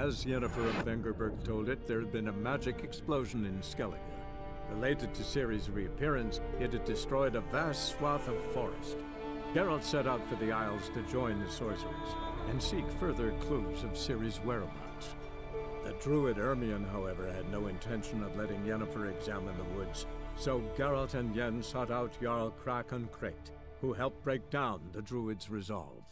As Yennefer of Vengerberg told it, there had been a magic explosion in Skellige. Related to Ciri's reappearance, it had destroyed a vast swath of forest. Geralt set out for the Isles to join the sorcerers, and seek further clues of Ciri's whereabouts. The druid Ermion, however, had no intention of letting Yennefer examine the woods, so Geralt and Yen sought out Jarl Krakon Krayt, who helped break down the druid's resolve.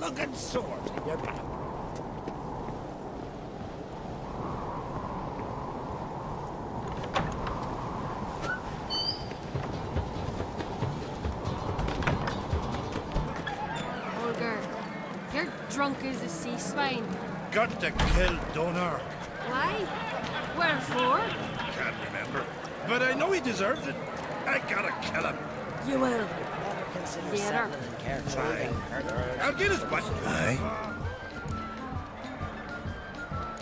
Looking sword. Olger, you're drunk as a sea swine. Got to kill Donar. Why? Wherefore? Can't remember. But I know he deserves it. I gotta kill him. You will. Later. I'll get his butt. Aye.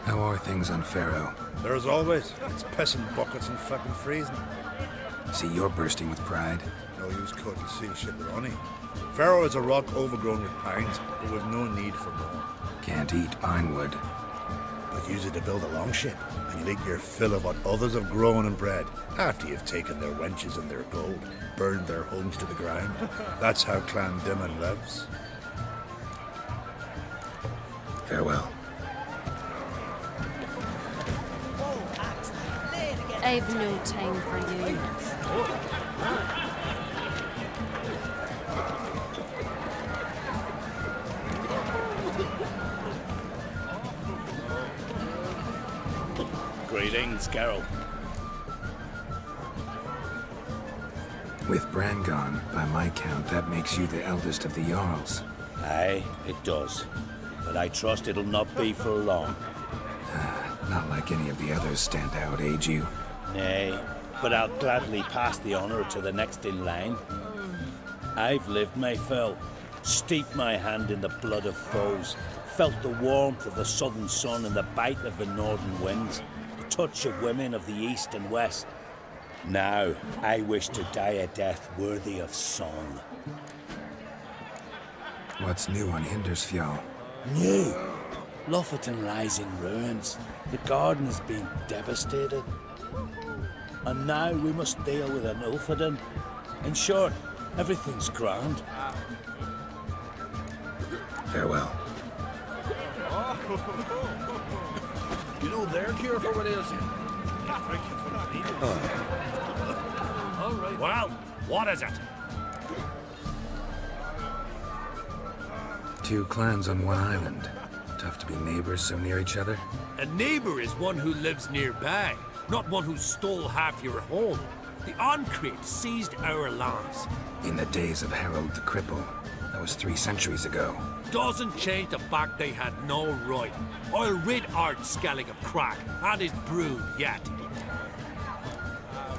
How are things on Pharaoh? There's always. It's pissing buckets and flipping freezing. See, you're bursting with pride. No use cutting seal shit with honey. Pharaoh is a rock overgrown with pines, but with no need for more. Can't eat pine wood. But use it to build a longship, and you make your fill of what others have grown and bred, after you've taken their wenches and their gold, burned their homes to the ground. That's how Clan Dimon lives. Farewell. I've no time for you. Greetings, Geralt. With Bran gone, by my count, that makes you the eldest of the Jarls. Aye, it does. But I trust it'll not be for long. Not like any of the others stand out, age you. Nay, but I'll gladly pass the honor to the next in line. I've lived my fill, steeped my hand in the blood of foes, felt the warmth of the southern sun and the bite of the northern winds, the touch of women of the east and west. Now, I wish to die a death worthy of song. What's new on Hindersfjall? New? Lofferton lies in ruins. The garden has been devastated. And now we must deal with an Ulfheden. In short, everything's grand. Farewell. You know their cure for what is? All right. Well, what is it? Two clans on one island. Tough to be neighbors so near each other. A neighbor is one who lives nearby, not one who stole half your home. The Oncrate seized our lands. In the days of Harold the Cripple. That was 3 centuries ago. Doesn't change the fact they had no right. I'll rid Art Skellige of crack and his brood yet.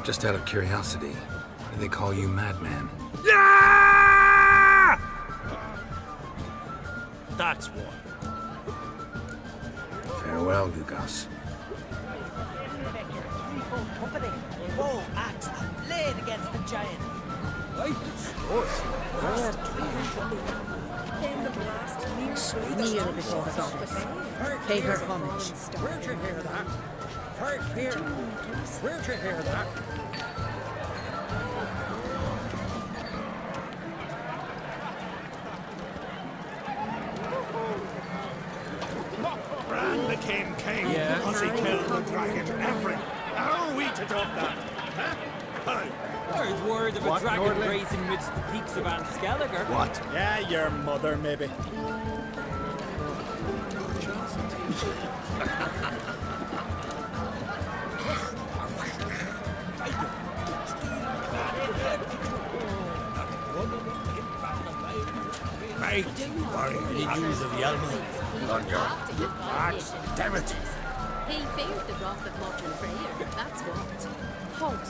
Just out of curiosity, why do they call you Madman? Yeah! That's why. Farewell, Lugas. Bow, axe, and blade against the giant. Kneel before the goddess. Pay her homage. Where'd you hear that? First here. Where'd you hear that? Bran became king because he killed the dragon Everett. How are we to top that? Huh? How? Heard word of a dragon grazing amidst the peaks of Skellige. What? Yeah, your mother, maybe. Any news of Yalma? Axe, damn it! He feared the wrath of Morton Freyer, that's what. Halt.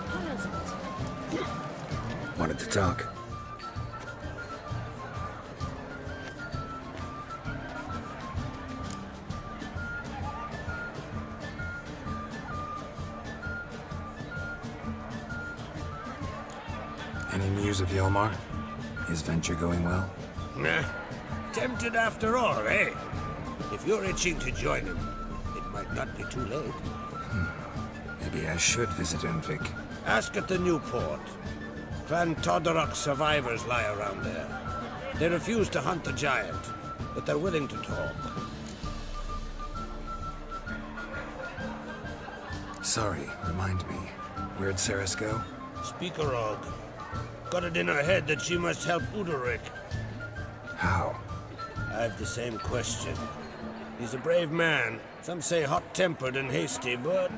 Piles of it. Wanted to talk. Any news of Yalmar? His venture going well? Nah. Tempted after all, eh? If you're itching to join him, it might not be too late. Maybe I should visit Unvik. Ask at the new port. Clan Todorok survivors lie around there. They refuse to hunt the giant, but they're willing to talk. Sorry, remind me. Where'd Ceres go? Speakerog. Got it in her head that she must help Udalric. How? I've the same question. He's a brave man. Some say hot-tempered and hasty, but...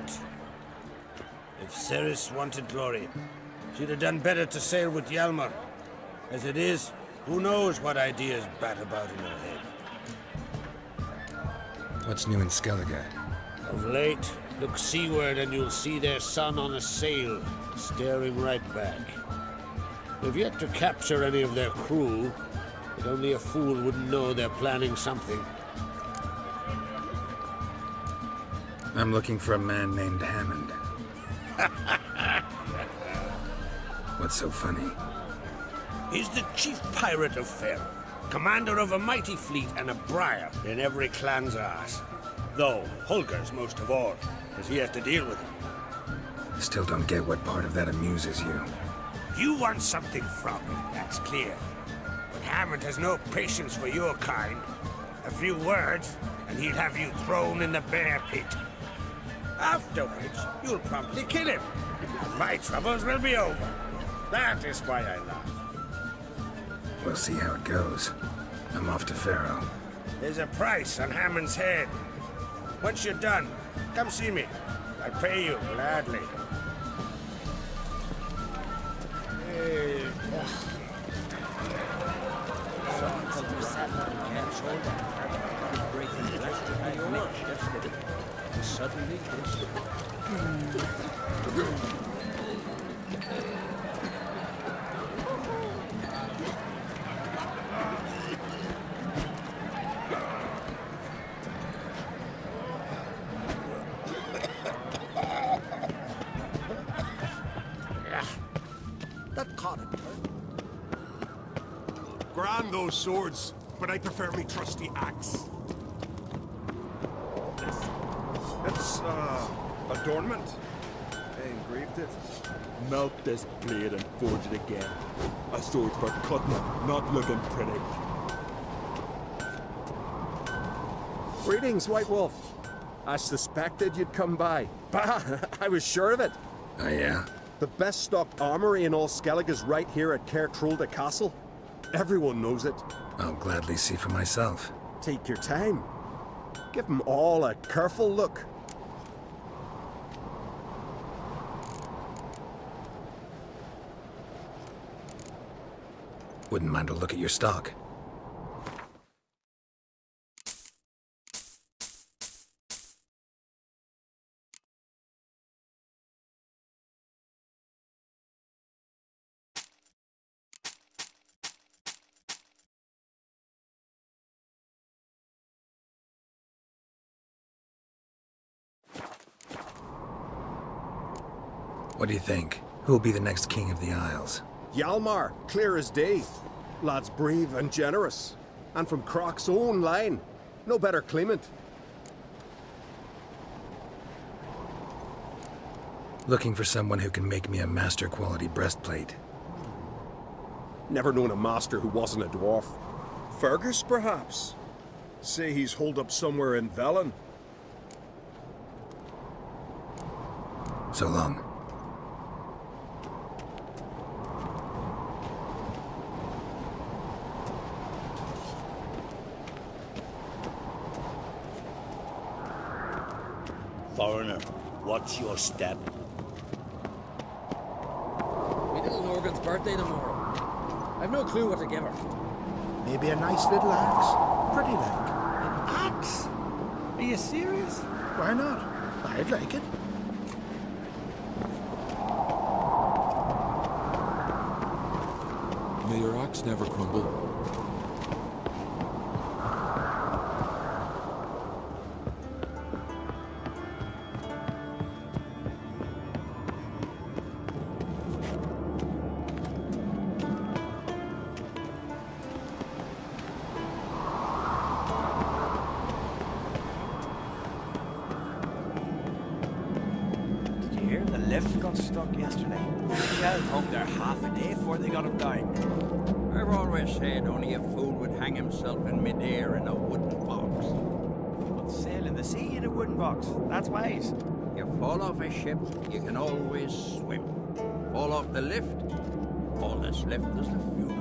if Ceres wanted glory, she'd have done better to sail with Yalmar. As it is, who knows what ideas bat about in her head. What's new in Skellige? Of late, look seaward and you'll see their son on a sail, staring right back. They've yet to capture any of their crew, but only a fool wouldn't know they're planning something. I'm looking for a man named Hammond. What's so funny? He's the chief pirate of Fair, commander of a mighty fleet and a briar in every clan's arse. Though Holger's most of all, because he has to deal with him. Still don't get what part of that amuses you. You want something from him, that's clear. But Hammond has no patience for your kind. A few words, and he'll have you thrown in the bear pit. After which, you'll promptly kill him. And my troubles will be over. That is why I laugh. We'll see how it goes. I'm off to Pharaoh. There's a price on Hammond's head. Once you're done, come see me. I'll pay you gladly. Suddenly, that caught it. Grand those swords, but I prefer me trusty axe. It's, adornment. I engraved it. Melt this blade and forge it again. A sword for cutting it, not looking pretty. Greetings, White Wolf. I suspected you'd come by. Bah, I was sure of it. Oh, yeah? The best stocked armory in all Skellige is right here at Cairtrolde Castle. Everyone knows it. I'll gladly see for myself. Take your time. Give them all a careful look. Wouldn't mind a look at your stock. What do you think? Who'll be the next king of the Isles? Yalmar, clear as day. Lad's brave and generous. And from Croc's own line. No better claimant. Looking for someone who can make me a master-quality breastplate. Never known a master who wasn't a dwarf. Fergus, perhaps? Say he's holed up somewhere in Velen. So long. Foreigner, what's your step? My little Morgan's birthday tomorrow. I've no clue what to give her. Maybe a nice little axe. Pretty like. Axe? Are you serious? Why not? I'd like it. May your axe never crumble. Stuck yesterday. Shelled hung there half a day before they got him down. I've always said only a fool would hang himself in midair in a wooden box. But sail in the sea in a wooden box. That's wise. You fall off a ship, you can always swim. Fall off the lift, all that's left is the funeral.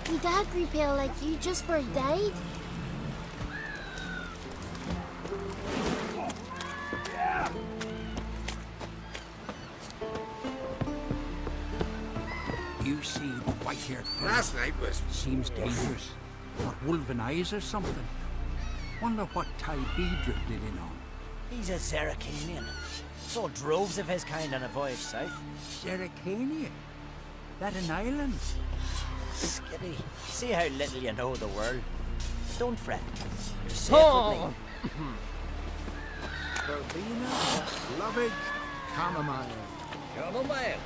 Did Dad repel like you just for he died? You see the white-haired fella? Last night was... Seems dangerous. Got wolven eyes or something. Wonder what tide he drifted in on. He's a Zerricanian. Saw droves of his kind on a voyage south. Zerricania? That an island? Skitty, see how little you know the world. Don't fret. You're safe Oh. with me. Verbena, lovage, chamomile. Chamomile?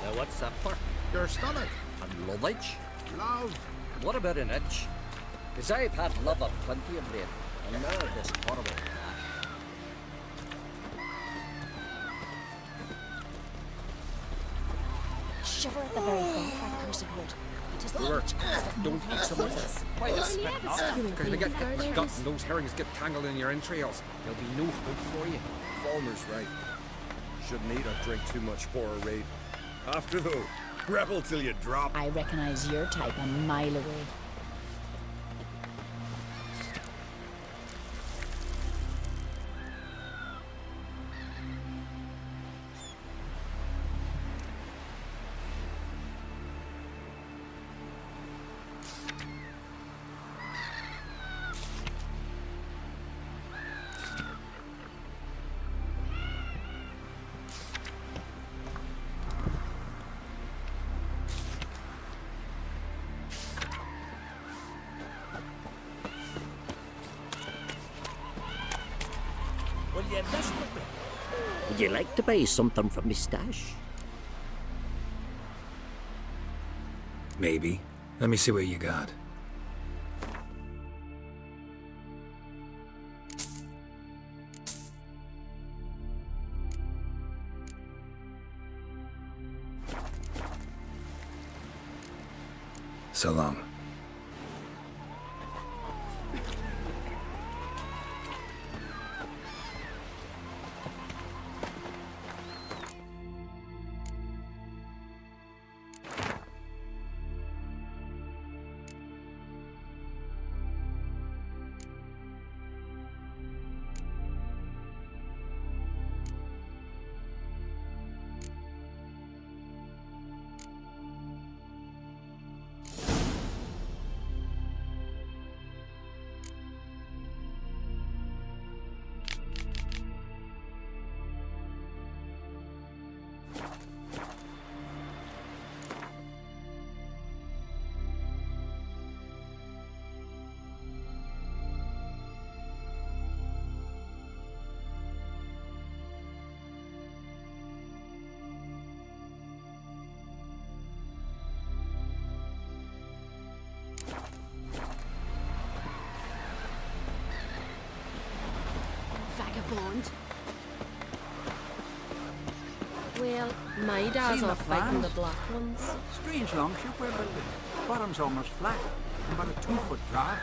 Now what's that for? Your stomach. And lovage? Love. What about an itch? 'Cause I've had love of plenty of late, and now this horrible rash. Shiver at the very thought, that cursed wood. It is the Don't eat so much. Why the spit not? Because they get gut and those herrings get tangled in your entrails. There'll be no hope for you. Falmer's right. Shouldn't eat or drink too much for a raid. After though, rebel till you drop. I recognize your type a mile away. Would you like to buy something from me stash? Maybe. Let me see what you got. So long. bond. Well, my dad's Seen the off fighting the plans? black ones. Strange longship we're building. Bottom's almost flat. About a 2-foot draft.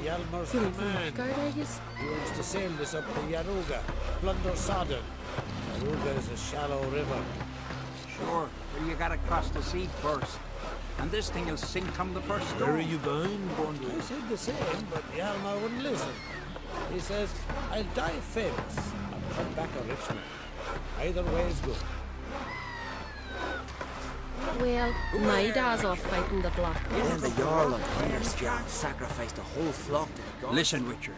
Yalmer's You mean from command. Northgard, I guess? He wants to sail this up the Yaruga, plunder Sodden. Yaruga is a shallow river. Sure, but you gotta cross the sea first. And this thing will sink come the first storm. Where are you bound, Bondwood? I said the same, but Yalmer wouldn't listen. He says, I'll die famous and come back a rich man. Either way is good. Well, my dad's off fighting the black Then ones. the Jarl of Thunderstone sacrificed a whole flock to the gods. Listen, Witcher.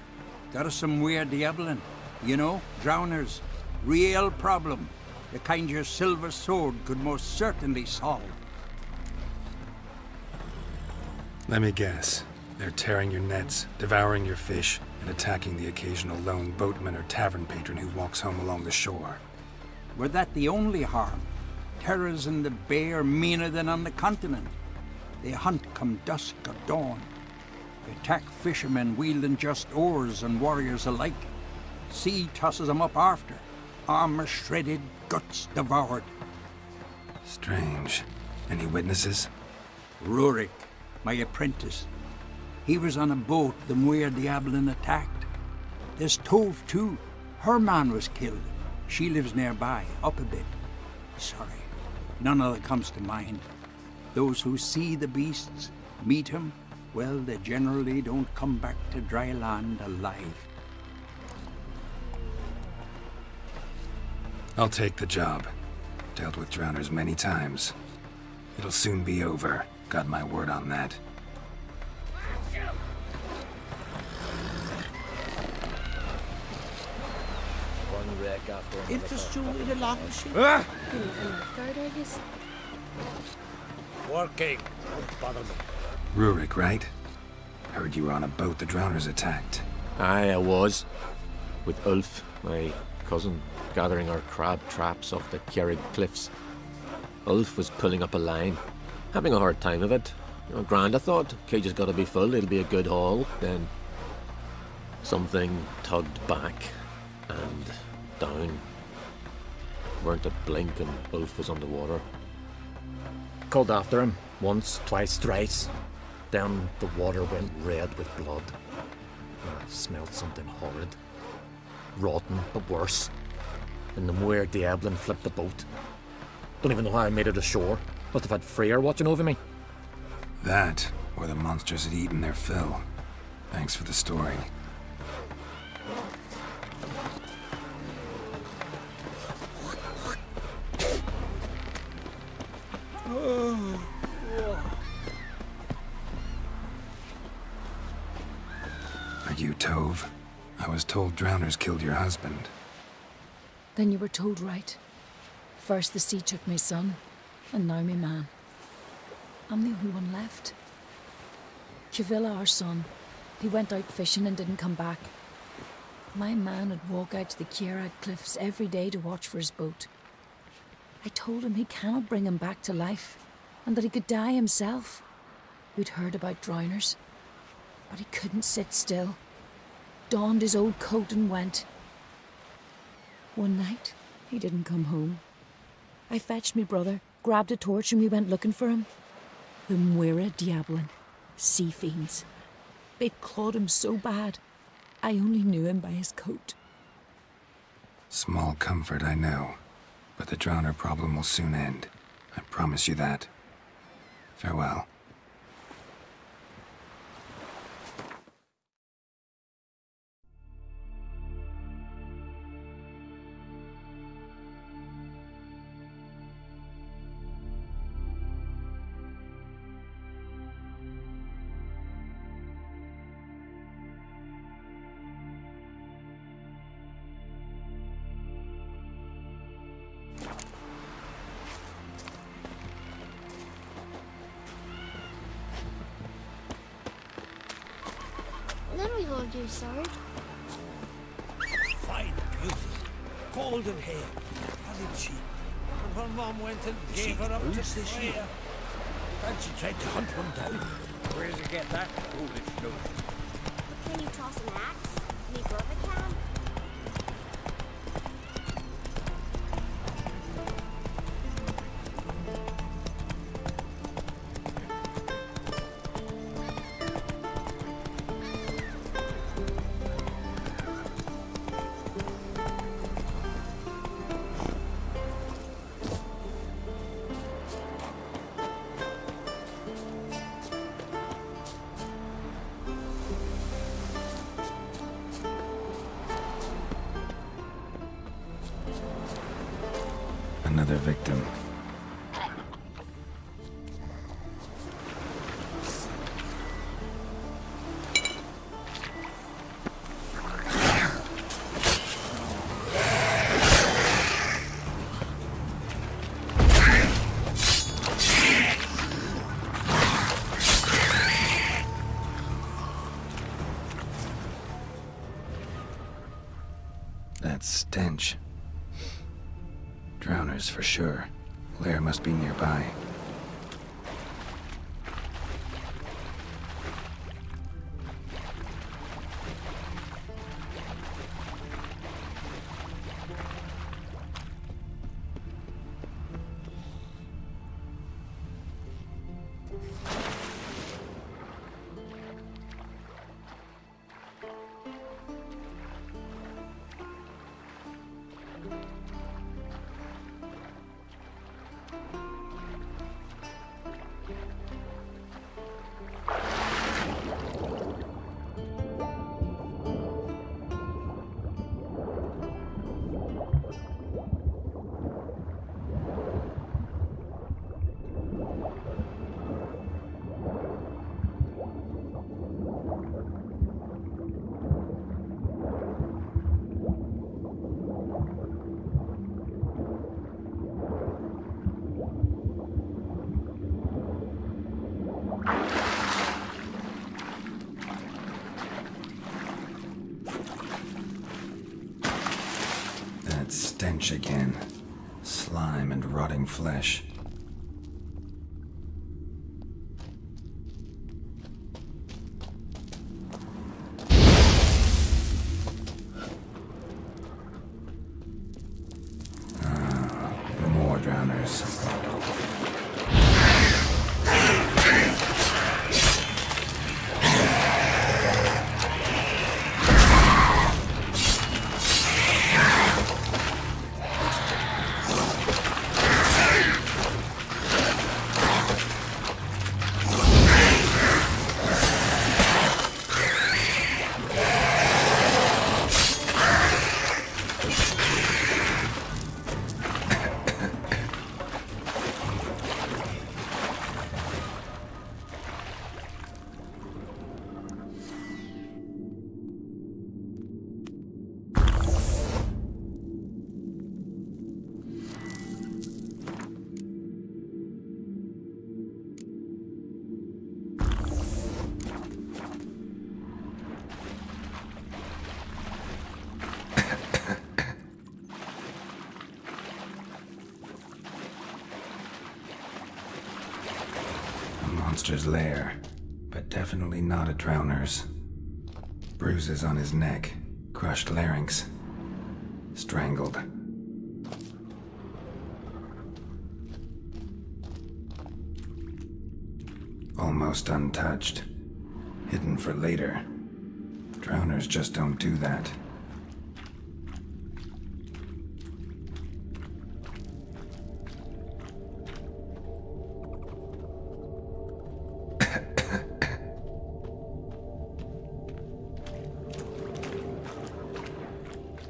Got us some weird diabling. You know, drowners. Real problem. The kind your silver sword could most certainly solve. Let me guess. They're tearing your nets, devouring your fish, and attacking the occasional lone boatman or tavern patron who walks home along the shore. Were that the only harm? Terrors in the bay are meaner than on the continent. They hunt come dusk or dawn. They attack fishermen wielding just oars and warriors alike. Sea tosses them up after. Armor shredded, guts devoured. Strange. Any witnesses? Rurik, my apprentice. He was on a boat the Muir Diablin attacked. There's Tove too. Her man was killed. She lives nearby, up a bit. Sorry, none of that comes to mind. Those who see the beasts, meet him, well, they generally don't come back to dry land alive. I'll take the job. Dealt with drowners many times. It'll soon be over. Got my word on that. One wreck after another. Interest you in a long ship? You mean from Northgard, I guess? Working. Don't bother me. Rurik, right? Heard you were on a boat the drowners attacked. Aye, I was. With Ulf, my cousin, gathering our crab traps off the Kjerrig cliffs. Ulf was pulling up a line, having a hard time of it. You know, grand, I thought. Cage has got to be full, it'll be a good haul. Then something tugged back and down. Weren't a blink and Ulf was underwater. Called after him, once, twice, thrice. Then the water went red with blood. I smelled something horrid. Rotten, but worse. And the Muir Diablin flipped the boat. Don't even know how I made it ashore. Must have had Freyr watching over me. That, or the monsters had eaten their fill. Thanks for the story. Are you Tove? I was told drowners killed your husband. Then you were told right. First the sea took my son, and now my man. I'm the only one left. Chavilla, our son, he went out fishing and didn't come back. My man would walk out to the Kjerrig cliffs every day to watch for his boat. I told him he cannot bring him back to life, and that he could die himself. We'd heard about drowners, but he couldn't sit still. Donned his old coat and went. One night, he didn't come home. I fetched me brother, grabbed a torch, and we went looking for him. The Muir Diablin, sea fiends. They'd clawed him so bad, I only knew him by his coat. Small comfort, I know. But the drowner problem will soon end. I promise you that. Farewell. Let me hold your sword. Fine beauty. Golden hair. How did she? And her mom went and gave her up to Freya. And she tried to hunt one down. Where does it get that foolish notion? Can you toss an axe? Me brother can? Another victim. That stench. Drowners for sure. Lair must be nearby. Stench again. Slime and rotting flesh. More drowners. Monster's lair, but definitely not a drowner's. Bruises on his neck, crushed larynx, strangled. Almost untouched, hidden for later. Drowners just don't do that.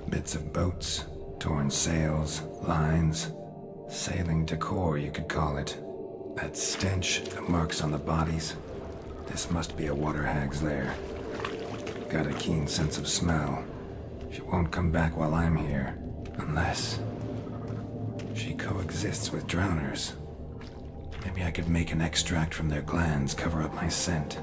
Bits of boats, torn sails, lines, sailing decor, you could call it. That stench, the marks on the bodies. This must be a water hag's lair. Got a keen sense of smell. She won't come back while I'm here, unless she coexists with drowners. Maybe I could make an extract from their glands cover up my scent.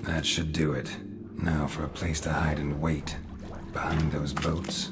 That should do it. Now for a place to hide and wait. Behind those boats.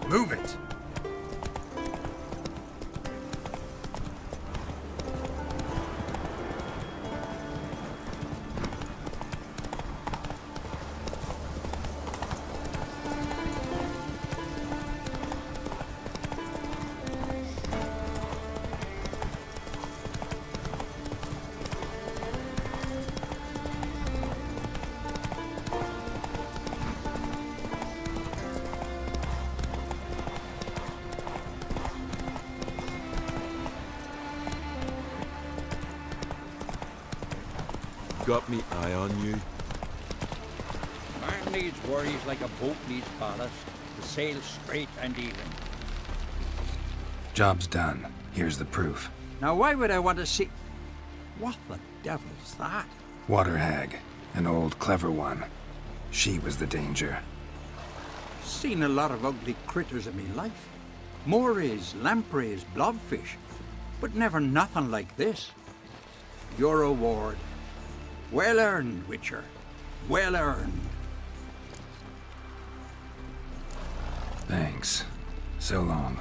Move it! Got me eye on you. Man needs worries like a boat needs ballast. The sail straight and even. Job's done. Here's the proof. Now why would I want to see... What the devil's that? Water hag. An old clever one. She was the danger. Seen a lot of ugly critters in me life. Morays, lampreys, blobfish. But never nothing like this. Your reward. Well earned, Witcher. Well earned. Thanks. So long.